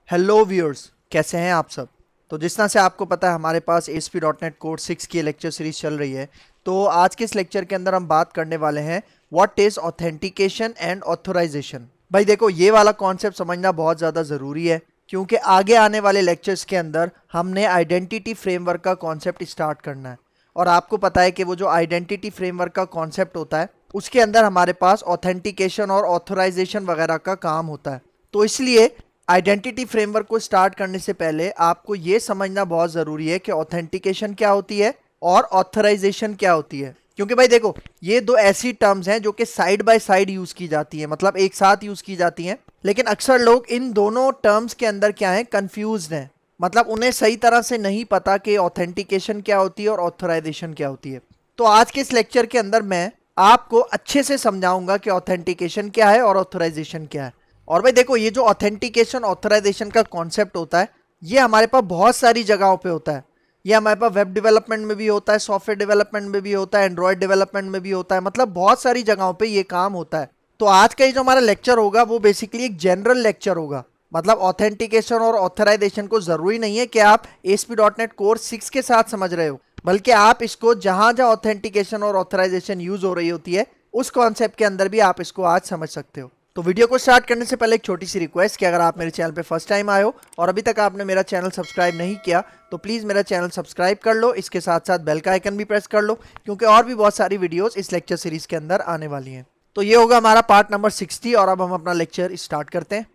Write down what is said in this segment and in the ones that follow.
Hello viewers, कैसे हैं आप सब। तो जिस तरह से आपको पता है हमारे पास ASP.NET कोर्स 6 की लेक्चर सीरीज चल रही है। तो आज के इस लेक्चर के अंदर हम बात करने वाले हैं what is authentication and authorisation. भाई देखो, ये वाला कॉन्सेप्ट समझना बहुत ज़्यादा ज़रूरी है क्योंकि आगे आने वाले लेक्चर्स के अंदर हमने आइडेंटिटी फ्रेमवर्क का कॉन्सेप्ट स्टार्ट करना है। और आपको पता है कि वो जो आइडेंटिटी फ्रेमवर्क का कॉन्सेप्ट होता है उसके अंदर हमारे पास ऑथेंटिकेशन और ऑथराइजेशन वगैरह का काम होता है। तो इसलिए आइडेंटिटी फ्रेमवर्क को स्टार्ट करने से पहले आपको ये समझना बहुत ज़रूरी है कि ऑथेंटिकेशन क्या होती है और ऑथराइजेशन क्या होती है। क्योंकि भाई देखो, ये दो ऐसी टर्म्स हैं जो कि साइड बाय साइड यूज़ की जाती हैं, मतलब एक साथ यूज़ की जाती हैं, लेकिन अक्सर लोग इन दोनों टर्म्स के अंदर क्या है, कंफ्यूज्ड हैं। मतलब उन्हें सही तरह से नहीं पता कि ऑथेंटिकेशन क्या होती है और ऑथराइजेशन क्या होती है। तो आज के इस लेक्चर के अंदर मैं आपको अच्छे से समझाऊंगा कि ऑथेंटिकेशन क्या है और ऑथराइजेशन क्या है। और भाई देखो, ये जो ऑथेंटिकेशन ऑथराइजेशन का कॉन्सेप्ट होता है ये हमारे पास बहुत सारी जगहों पे होता है। ये हमारे पास वेब डेवलपमेंट में भी होता है, सॉफ्टवेयर डेवलपमेंट में भी होता है, एंड्रॉयड डेवलपमेंट में भी होता है, मतलब बहुत सारी जगहों पे ये काम होता है। तो आज का ये जो हमारा लेक्चर होगा वो बेसिकली एक जनरल लेक्चर होगा। मतलब ऑथेंटिकेशन और ऑथराइजेशन को जरूरी नहीं है कि आप ASP.NET कोर्स 6 के साथ समझ रहे हो, बल्कि आप इसको जहां जहां ऑथेंटिकेशन और ऑथराइजेशन यूज हो रही होती है उस कॉन्सेप्ट के अंदर भी आप इसको आज समझ सकते हो। तो वीडियो को स्टार्ट करने से पहले एक छोटी सी रिक्वेस्ट कि अगर आप मेरे चैनल पे फर्स्ट टाइम आए हो और अभी तक आपने मेरा चैनल सब्सक्राइब नहीं किया तो प्लीज़ मेरा चैनल सब्सक्राइब कर लो। इसके साथ साथ बेल का आइकन भी प्रेस कर लो क्योंकि और भी बहुत सारी वीडियोस इस लेक्चर सीरीज के अंदर आने वाली हैं। तो ये होगा हमारा पार्ट नंबर 60 और अब हम अपना लेक्चर स्टार्ट करते हैं।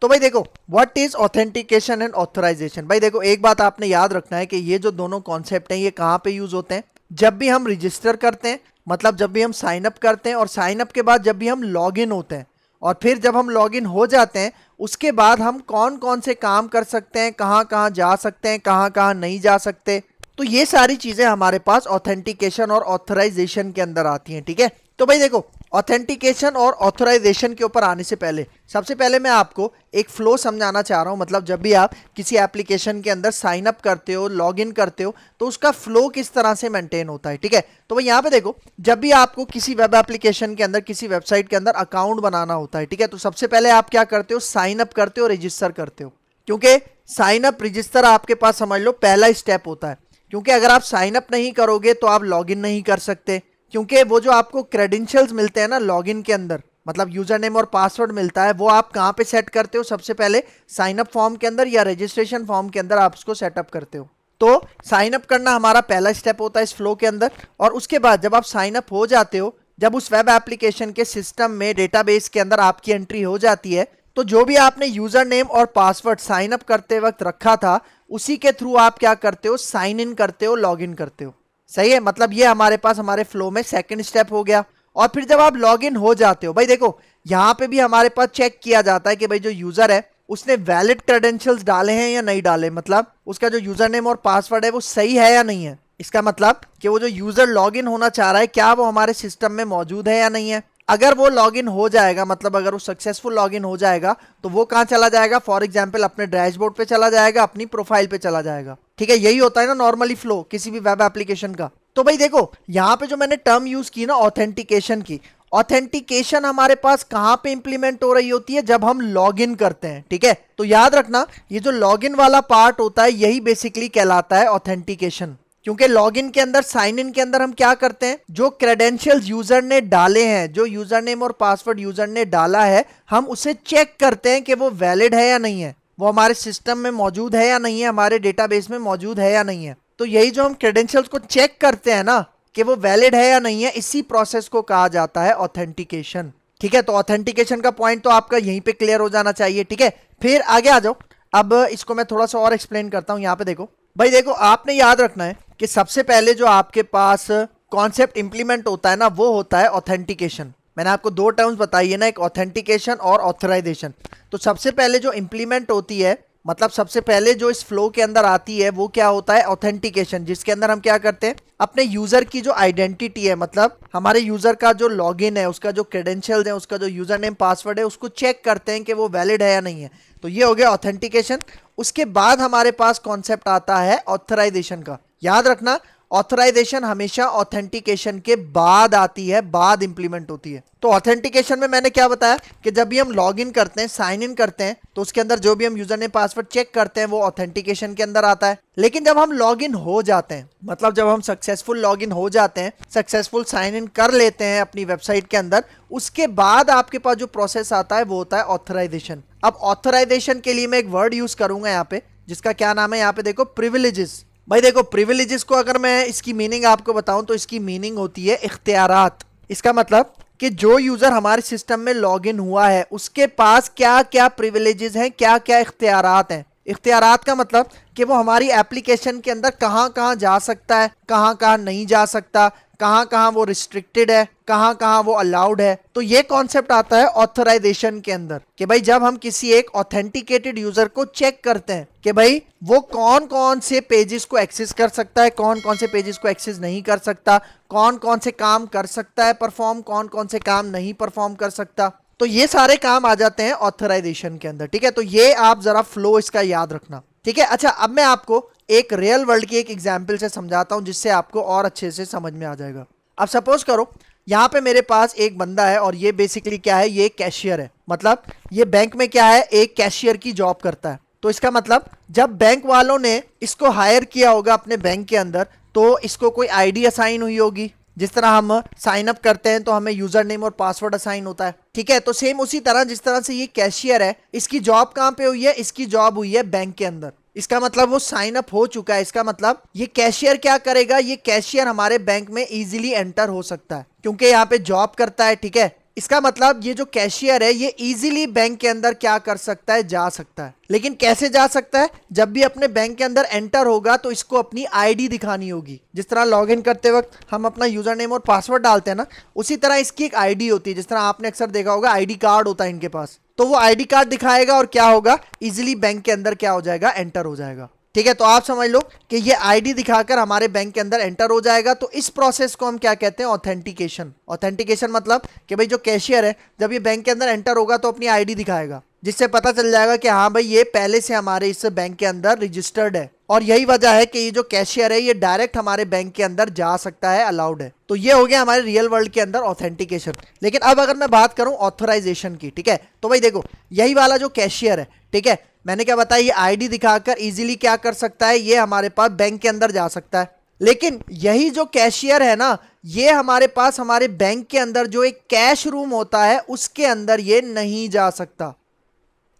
तो भाई देखो, what is authentication and authorisation. भाई देखो, एक बात आपने याद रखना है कि ये जो दोनों कॉन्सेप्ट हैं ये कहाँ पे यूज होते हैं। जब भी हम रजिस्टर करते हैं, मतलब जब भी हम साइन अप करते हैं, और साइन अप के बाद जब भी हम लॉग इन होते हैं, और फिर जब हम लॉग इन हो जाते हैं उसके बाद हम कौन कौन से काम कर सकते हैं, कहाँ कहाँ जा सकते हैं, कहाँ कहाँ नहीं जा सकते। तो ये सारी चीजें हमारे पास ऑथेंटिकेशन और ऑथराइजेशन के अंदर आती हैं। ठीक है, तो भाई देखो, ऑथेंटिकेशन और ऑथराइजेशन के ऊपर आने से पहले सबसे पहले मैं आपको एक फ्लो समझाना चाह रहा हूं। मतलब जब भी आप किसी एप्लीकेशन के अंदर साइन अप करते हो, लॉग इन करते हो, तो उसका फ्लो किस तरह से मेंटेन होता है। ठीक है, तो भाई यहाँ पे देखो, जब भी आपको किसी वेब एप्लीकेशन के अंदर, किसी वेबसाइट के अंदर अकाउंट बनाना होता है, ठीक है, तो सबसे पहले आप क्या करते हो, साइन अप करते हो, रजिस्टर करते हो। क्योंकि साइन अप रजिस्टर आपके पास समझ लो पहला स्टेप होता है। क्योंकि अगर आप साइन अप नहीं करोगे तो आप लॉग इन नहीं कर सकते। क्योंकि वो जो आपको क्रेडेंशियल्स मिलते हैं ना लॉगिन के अंदर, मतलब यूजर नेम और पासवर्ड मिलता है, वो आप कहाँ पे सेट करते हो, सबसे पहले साइन अप फॉर्म के अंदर या रजिस्ट्रेशन फॉर्म के अंदर आप उसको सेटअप करते हो। तो साइन अप करना हमारा पहला स्टेप होता है इस फ्लो के अंदर। और उसके बाद जब आप साइन अप हो जाते हो, जब उस वेब एप्लीकेशन के सिस्टम में, डेटाबेस के अंदर आपकी एंट्री हो जाती है, तो जो भी आपने यूजर नेम और पासवर्ड साइन अप करते वक्त रखा था उसी के थ्रू आप क्या करते हो, साइन इन करते हो, लॉग इन करते हो। सही है, मतलब ये हमारे पास हमारे फ्लो में सेकंड स्टेप हो गया। और फिर जब आप लॉग इन हो जाते हो, भाई देखो यहाँ पे भी हमारे पास चेक किया जाता है कि भाई जो यूजर है उसने वैलिड क्रेडेंशियल्स डाले हैं या नहीं डाले, मतलब उसका जो यूजर नेम और पासवर्ड है वो सही है या नहीं है। इसका मतलब कि वो जो यूजर लॉग इन होना चाह रहा है क्या वो हमारे सिस्टम में मौजूद है या नहीं है। अगर वो लॉगिन हो जाएगा, मतलब अगर वो सक्सेसफुल लॉगिन हो जाएगा, तो वो कहाँ चला जाएगा, फॉर एग्जांपल अपने डैशबोर्ड पे चला जाएगा, अपनी प्रोफाइल पे चला जाएगा। ठीक है, यही होता है ना नॉर्मली फ्लो किसी भी वेब एप्लीकेशन का। तो भाई देखो, यहाँ पे जो मैंने टर्म यूज की ना ऑथेंटिकेशन की, ऑथेंटिकेशन हमारे पास कहाँ पे इंप्लीमेंट हो रही होती है, जब हम लॉगिन करते हैं। ठीक है, तो याद रखना ये जो लॉगिन वाला पार्ट होता है यही बेसिकली कहलाता है ऑथेंटिकेशन। क्योंकि लॉगिन के अंदर, साइन इन के अंदर हम क्या करते हैं, जो क्रेडेंशियल्स यूजर ने डाले हैं, जो यूजर नेम और पासवर्ड यूजर ने डाला है, हम उसे चेक करते हैं कि वो वैलिड है या नहीं है, वो हमारे सिस्टम में मौजूद है या नहीं है, हमारे डेटाबेस में मौजूद है या नहीं है। तो यही जो हम क्रेडेंशियल्स को चेक करते हैं ना कि वो वैलिड है या नहीं है, इसी प्रोसेस को कहा जाता है ऑथेंटिकेशन। ठीक है, तो ऑथेंटिकेशन का पॉइंट तो आपका यहीं पे क्लियर हो जाना चाहिए। ठीक है, फिर आगे आ जाओ। अब इसको मैं थोड़ा सा और एक्सप्लेन करता हूं। यहाँ पे देखो भाई, देखो आपने याद रखना है कि सबसे पहले जो आपके पास कॉन्सेप्ट इंप्लीमेंट होता है ना वो होता है ऑथेंटिकेशन। मैंने आपको दो टर्म्स बताई है ना, एक ऑथेंटिकेशन और ऑथराइजेशन। तो सबसे पहले जो इंप्लीमेंट होती है, मतलब सबसे पहले जो इस फ्लो के अंदर आती है वो क्या होता है, ऑथेंटिकेशन, जिसके अंदर हम क्या करते हैं, अपने यूजर की जो आइडेंटिटी है, मतलब हमारे यूजर का जो लॉगिन है, उसका जो क्रेडेंशियल्स है, उसका जो यूजर नेम पासवर्ड है, उसको चेक करते हैं कि वो वैलिड है या नहीं है। तो ये हो गया ऑथेंटिकेशन। उसके बाद हमारे पास कॉन्सेप्ट आता है ऑथराइजेशन का। याद रखना, ऑथराइजेशन हमेशा ऑथेंटिकेशन के बाद आती है, बाद इंप्लीमेंट होती है। तो ऑथेंटिकेशन में मैंने क्या बताया कि जब भी हम लॉग इन करते हैं, साइन इन करते हैं, तो उसके अंदर जो भी हम यूजर नेम पासवर्ड चेक करते हैं वो ऑथेंटिकेशन के अंदर आता है। लेकिन जब हम लॉग इन हो जाते हैं, मतलब जब हम सक्सेसफुल लॉग इन हो जाते हैं, सक्सेसफुल साइन इन कर लेते हैं अपनी वेबसाइट के अंदर, उसके बाद आपके पास जो प्रोसेस आता है वो होता है ऑथराइजेशन। अब ऑथराइजेशन के लिए मैं एक वर्ड यूज करूंगा यहाँ पे, जिसका क्या नाम है, यहाँ पे देखो प्रिविलेजेस। भाई देखो प्रिविलेजेस को अगर मैं इसकी मीनिंग आपको बताऊं तो इसकी मीनिंग होती है इख्तियारात। इसका मतलब कि जो यूजर हमारे सिस्टम में लॉगिन हुआ है उसके पास क्या क्या प्रिविलेजेस हैं, क्या क्या इख्तियारात हैं। इख्तियारात का मतलब कि वो हमारी एप्लीकेशन के अंदर कहां कहां जा सकता है, कहां कहां नहीं जा सकता, कहां कहां वो रिस्ट्रिक्टेड है, कहां कहां वो अलाउड है। तो ये कॉन्सेप्ट आता है ऑथराइजेशन के अंदर कि भाई जब हम किसी एक ऑथेंटिकेटेड यूजर को चेक करते हैं कि भाई वो कौन कौन से पेजेस को एक्सेस कर सकता है, कौन कौन से पेजेस को एक्सेस नहीं कर सकता, कौन कौन से काम कर सकता है परफॉर्म, कौन कौन से काम नहीं परफॉर्म कर सकता, तो ये सारे काम आ जाते हैं ऑथराइजेशन के अंदर। ठीक है, तो ये आप जरा फ्लो इसका याद रखना। ठीक है, अच्छा अब मैं आपको एक रियल वर्ल्ड की एक एग्जांपल से समझाता हूं जिससे आपको और अच्छे से समझ में आ जाएगा। अब सपोज करो यहाँ पे मेरे पास एक बंदा है और ये बेसिकली क्या है, ये कैशियर है। मतलब ये बैंक में क्या है, एक कैशियर की जॉब करता है। तो इसका मतलब जब बैंक वालों ने इसको हायर किया होगा अपने बैंक के अंदर तो इसको कोई आईडी असाइन हुई होगी। जिस तरह हम साइन अप करते हैं तो हमें यूजर नेम और पासवर्ड असाइन होता है। ठीक है, तो सेम उसी तरह जिस तरह से ये कैशियर है, इसकी जॉब कहां पे हुई है, इसकी जॉब हुई है बैंक के अंदर। इसका मतलब वो साइन अप हो चुका है। इसका मतलब ये कैशियर क्या करेगा, ये कैशियर हमारे बैंक में इजीली एंटर हो सकता है क्योंकि यहाँ पे जॉब करता है। ठीक है, इसका मतलब ये जो कैशियर है ये इजीली बैंक के अंदर क्या कर सकता है, जा सकता है। लेकिन कैसे जा सकता है, जब भी अपने बैंक के अंदर एंटर होगा तो इसको अपनी आईडी दिखानी होगी। जिस तरह लॉगिन करते वक्त हम अपना यूजर नेम और पासवर्ड डालते हैं ना, उसी तरह इसकी एक आईडी होती है। जिस तरह आपने अक्सर देखा होगा आईडी कार्ड होता है इनके पास, तो वो आईडी कार्ड दिखाएगा और क्या होगा, इजीली बैंक के अंदर क्या हो जाएगा, एंटर हो जाएगा। ठीक है, तो आप समझ लो कि ये आईडी दिखाकर हमारे बैंक के अंदर एंटर हो जाएगा। तो इस प्रोसेस को हम क्या कहते हैं, ऑथेंटिकेशन। ऑथेंटिकेशन मतलब कि भाई जो कैशियर है जब ये बैंक के अंदर एंटर होगा तो अपनी आईडी दिखाएगा, जिससे पता चल जाएगा कि हाँ भाई ये पहले से हमारे इस बैंक के अंदर रजिस्टर्ड है। और यही वजह है कि ये जो कैशियर है ये डायरेक्ट हमारे बैंक के अंदर जा सकता है, अलाउड है। तो ये हो गया हमारे रियल वर्ल्ड के अंदर ऑथेंटिकेशन। लेकिन अब अगर मैं बात करूं ऑथराइजेशन की, ठीक है, तो भाई देखो यही वाला जो कैशियर है, ठीक है, मैंने क्या बताया, ये आईडी दिखाकर इजीली क्या कर सकता है, ये हमारे पास बैंक के अंदर जा सकता है। लेकिन यही जो कैशियर है ना, ये हमारे पास हमारे बैंक के अंदर जो एक कैश रूम होता है उसके अंदर ये नहीं जा सकता,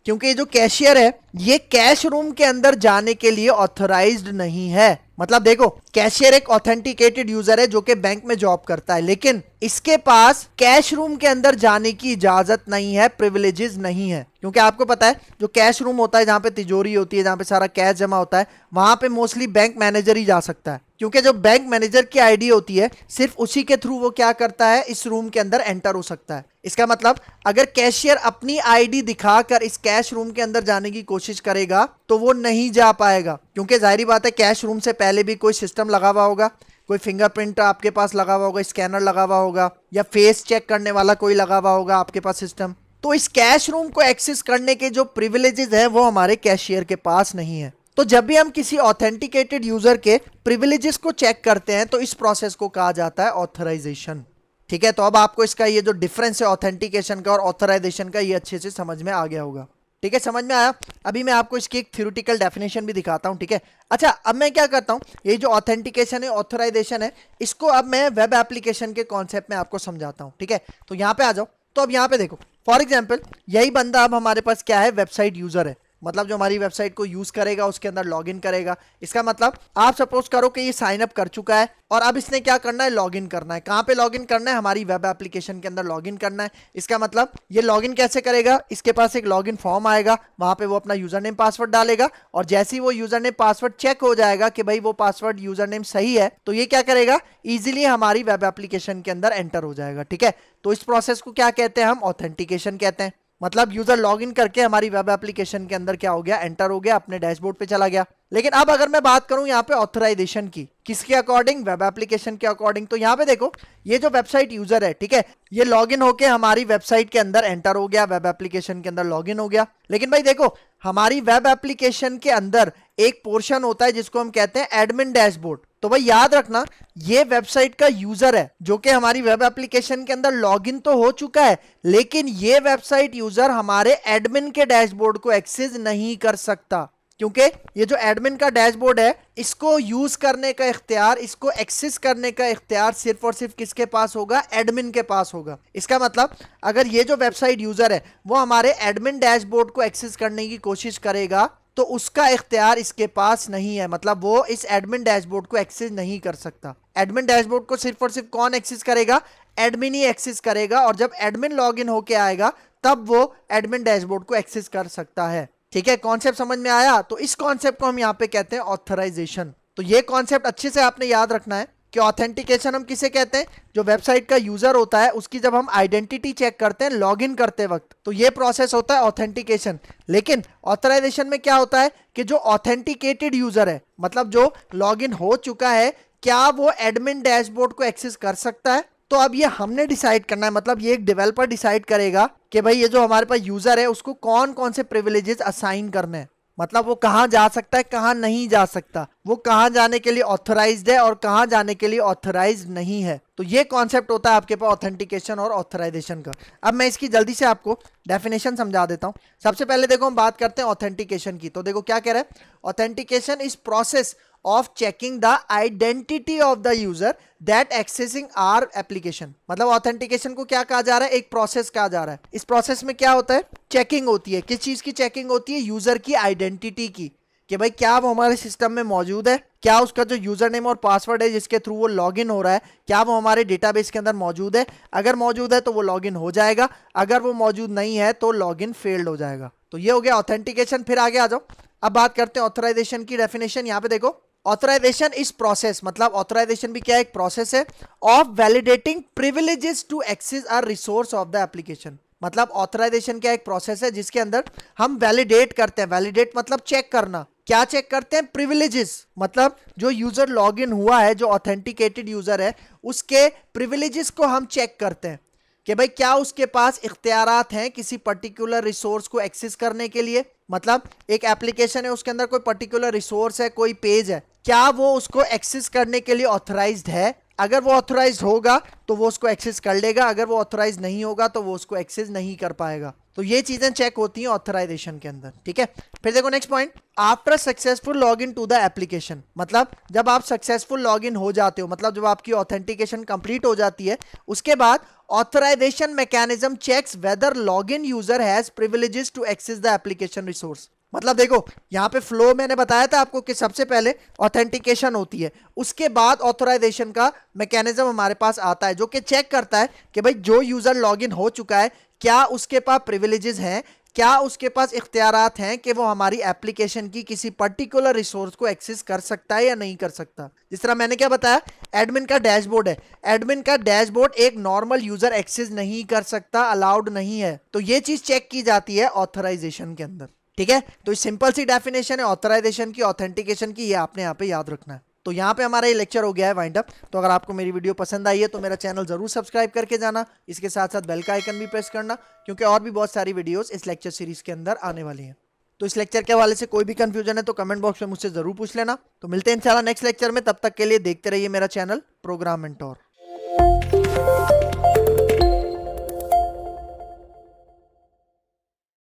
क्योंकि ये जो कैशियर है ये कैश रूम के अंदर जाने के लिए ऑथराइज्ड नहीं है। मतलब देखो कैशियर एक ऑथेंटिकेटेड यूजर है जो कि बैंक में जॉब करता है, लेकिन इसके पास कैश रूम के अंदर जाने की इजाजत नहीं है, प्रिविलेजेस नहीं है। क्योंकि आपको पता है जो कैश रूम होता है, जहां पे तिजोरी होती है, जहां पे सारा कैश जमा होता है, वहां पे मोस्टली बैंक मैनेजर ही जा सकता है। क्योंकि जो बैंक मैनेजर की आईडी होती है सिर्फ उसी के थ्रू वो क्या करता है, इस रूम के अंदर एंटर हो सकता है। इसका मतलब अगर कैशियर अपनी आईडी दिखाकर इस कैश रूम के अंदर जाने की कोशिश करेगा तो वो नहीं जा पाएगा, क्योंकि जाहिर बात है कैश रूम से पहले भी कोई सिस्टम लगा हुआ होगा, कोई फिंगरप्रिंट आपके पास लगा हुआ होगा, स्कैनर लगा हुआ होगा, या फेस चेक करने वाला कोई लगा हुआ होगा आपके पास सिस्टम। तो इस कैश रूम को एक्सेस करने के जो प्रिविलेजेस हैं वो हमारे कैशियर के पास नहीं है। तो जब भी हम किसी ऑथेंटिकेटेड यूजर के प्रिविलेजेस को चेक करते हैं तो इस प्रोसेस को कहा जाता है ऑथराइजेशन। ठीक है, तो अब आपको इसका ये जो डिफरेंस है ऑथेंटिकेशन का और ऑथराइजेशन का, ये अच्छे से समझ में आ गया होगा। ठीक है, समझ में आया। अभी मैं आपको इसकी एक थ्योरेटिकल डेफिनेशन भी दिखाता हूं। ठीक है, अच्छा अब मैं क्या करता हूं, ये जो ऑथेंटिकेशन है, ऑथराइजेशन है, इसको अब मैं वेब एप्लीकेशन के कॉन्सेप्ट में आपको समझाता हूं। ठीक है, तो यहां पे आ जाओ। तो अब यहां पे देखो, फॉर एग्जाम्पल यही बंदा अब हमारे पास क्या है, वेबसाइट यूजर है। मतलब जो हमारी वेबसाइट को यूज करेगा उसके अंदर लॉगिन करेगा। इसका मतलब आप सपोज करो कि ये साइन अप कर चुका है और अब इसने क्या करना है, लॉगिन करना है। कहां पे लॉगिन करना है, हमारी वेब एप्लीकेशन के अंदर लॉगिन करना है। इसका मतलब ये लॉगिन कैसे करेगा, इसके पास एक लॉगिन फॉर्म आएगा, वहां पे वो अपना यूजर नेम पासवर्ड डालेगा और जैसे ही वो यूजर नेम पासवर्ड चेक हो जाएगा कि भाई वो पासवर्ड यूजर नेम सही है, तो ये क्या करेगा, इजीली हमारी वेब एप्लीकेशन के अंदर एंटर हो जाएगा। ठीक है, तो इस प्रोसेस को क्या कहते हैं, हम ऑथेंटिकेशन कहते हैं। मतलब यूजर लॉगिन करके हमारी वेब एप्लीकेशन के अंदर क्या हो गया, एंटर हो गया, अपने डैशबोर्ड पे चला गया। लेकिन अब अगर मैं बात करूं यहाँ पे ऑथराइजेशन की, किसके अकॉर्डिंग, वेब एप्लीकेशन के अकॉर्डिंग। तो यहाँ पे देखो ये जो वेबसाइट यूजर है, ठीक है, ये लॉगिन होके हमारी वेबसाइट के अंदर एंटर हो गया, वेब एप्लीकेशन के अंदर लॉगिन हो गया। लेकिन भाई देखो हमारी वेब एप्लीकेशन के अंदर एक पोर्शन होता है जिसको हम कहते हैं एडमिन डैशबोर्ड। तो भाई याद रखना ये वेबसाइट का यूजर है जो कि हमारी वेब एप्लीकेशन के अंदर लॉगिन तो हो चुका है, लेकिन ये वेबसाइट यूजर हमारे एडमिन के डैशबोर्ड को एक्सेस नहीं कर सकता, क्योंकि ये जो एडमिन का डैशबोर्ड है इसको यूज करने का इख्तियार, इसको एक्सेस करने का इख्तियार सिर्फ और सिर्फ किसके पास होगा? एडमिन के पास होगा। इसका मतलब अगर ये जो वेबसाइट यूजर है वो हमारे एडमिन डैशबोर्ड को एक्सेस करने की कोशिश करेगा तो उसका इख्तियार इसके पास नहीं है, मतलब वो इस एडमिन डैशबोर्ड को एक्सेस नहीं कर सकता। एडमिन डैशबोर्ड को सिर्फ और सिर्फ कौन एक्सेस करेगा? एडमिन ही एक्सेस करेगा, और जब एडमिन लॉगिन होके आएगा तब वो एडमिन डैशबोर्ड को एक्सेस कर सकता है। ठीक है, कॉन्सेप्ट समझ में आया? तो इस कॉन्सेप्ट को हम यहाँ पे कहते हैं ऑथराइजेशन। तो ये कॉन्सेप्ट अच्छे से आपने याद रखना है कि ऑथेंटिकेशन हम किसे कहते हैं? जो वेबसाइट का यूजर होता है उसकी जब हम आइडेंटिटी चेक करते हैं लॉगिन करते वक्त, तो ये प्रोसेस होता है ऑथेंटिकेशन। लेकिन ऑथराइजेशन में क्या होता है कि जो ऑथेंटिकेटेड यूजर है, मतलब जो लॉगिन हो चुका है, क्या वो एडमिन डैशबोर्ड को एक्सेस कर सकता है? तो अब ये हमने डिसाइड करना है, मतलब ये एक डेवलपर डिसाइड करेगा कि भाई ये जो हमारे पास यूजर है उसको कौन कौन से प्रिविलेजेस असाइन करने हैं, मतलब वो कहां जा सकता है, कहां नहीं जा सकता, वो कहां जाने के लिए ऑथराइज्ड है और कहां जाने के लिए ऑथराइज्ड नहीं है। तो ये कॉन्सेप्ट होता है आपके पास ऑथेंटिकेशन और ऑथराइजेशन का। अब मैं इसकी जल्दी से आपको डेफिनेशन समझा देता हूं। सबसे पहले देखो हम बात करते हैं ऑथेंटिकेशन की। तो देखो क्या कह रहा है, authentication is process of checking the identity of the user that accessing our application। मतलब ऑथेंटिकेशन को क्या कहा जा रहा है? एक प्रोसेस कहा जा रहा है। इस प्रोसेस में क्या होता है? चेकिंग होती है। किस चीज की चेकिंग होती है? यूजर की आइडेंटिटी की, कि भाई क्या वो हमारे सिस्टम में मौजूद है, क्या उसका जो यूजर नेम और पासवर्ड है जिसके थ्रू वो लॉगिन हो रहा है, क्या वो हमारे डेटाबेस के अंदर मौजूद है। अगर मौजूद है तो वो लॉगिन हो जाएगा, अगर वो मौजूद नहीं है तो लॉगिन फेल्ड हो जाएगा। तो ये हो गया ऑथेंटिकेशन। फिर आगे आ जाओ, अब बात करते हैं ऑथराइजेशन की डेफिनेशन। यहाँ पे देखो, ऑथराइजेशन इज प्रोसेस, मतलब ऑथराइजेशन भी क्या है? एक प्रोसेस है of validating privileges to access a resource of the application. मतलब ऑथराइजेशन क्या एक प्रोसेस है जिसके अंदर हम वैलिडेट करते हैं। वैलिडेट मतलब चेक करना। क्या चेक करते हैं? प्रिविलेजेस, मतलब जो यूजर लॉगिन हुआ है, जो ऑथेंटिकेटेड यूजर है, उसके प्रिविलेजेस को हम चेक करते हैं कि भाई क्या उसके पास इख्तियारात हैं किसी पर्टिकुलर रिसोर्स को एक्सेस करने के लिए। मतलब एक एप्लीकेशन है, उसके अंदर कोई पर्टिकुलर रिसोर्स है, कोई पेज है, क्या वो उसको एक्सेस करने के लिए ऑथराइज्ड है। अगर वो ऑथराइज्ड होगा तो वो उसको एक्सेस कर लेगा, अगर वो ऑथराइज्ड नहीं होगा तो वो उसको एक्सेस नहीं कर पाएगा। तो ये चीजें चेक होती हैं ऑथराइजेशन के अंदर। ठीक है, फिर देखो next point, after successful login to the application. मतलब जब आप सक्सेसफुल लॉगिन हो जाते हो, मतलब जब आपकी ऑथेंटिकेशन कंप्लीट हो जाती है, उसके बाद authorisation mechanism checks whether login user has privileges to access the application resource. मतलब देखो यहाँ पे फ्लो मैंने बताया था आपको कि सबसे पहले ऑथेंटिकेशन होती है, उसके बाद ऑथराइजेशन का मैकेनिज्म हमारे पास आता है जो कि चेक करता है कि भाई जो यूजर लॉगिन हो चुका है क्या उसके पास प्रिविलेजेस हैं, क्या उसके पास इख्तियारात हैं कि वो हमारी एप्लीकेशन की किसी पर्टिकुलर रिसोर्स को एक्सेस कर सकता है या नहीं कर सकता। जिस तरह मैंने क्या बताया, एडमिन का डैशबोर्ड है, एडमिन का डैशबोर्ड एक नॉर्मल यूजर एक्सेस नहीं कर सकता, अलाउड नहीं है। तो ये चीज चेक की जाती है ऑथराइजेशन के अंदर। ठीक है, तो सिंपल सी डेफिनेशन है ऑथराइजेशन की, ऑथेंटिकेशन की, ये आपने यहाँ पे याद रखना है। तो यहाँ पे हमारा ये लेक्चर हो गया है वाइंड अप। तो अगर आपको मेरी वीडियो पसंद आई है तो मेरा चैनल जरूर सब्सक्राइब करके जाना, इसके साथ साथ बेल का आइकन भी प्रेस करना, क्योंकि और भी बहुत सारी वीडियोस इस लेक्चर सीरीज के अंदर आने वाली हैं। तो इस लेक्चर के हवाले से कोई भी कंफ्यूजन है तो कमेंट बॉक्स में मुझसे जरूर पूछ लेना। तो मिलते हैं इंशाल्लाह नेक्स्ट लेक्चर में, तब तक के लिए देखते रहिए मेरा चैनल प्रोग्राम मेंटोर।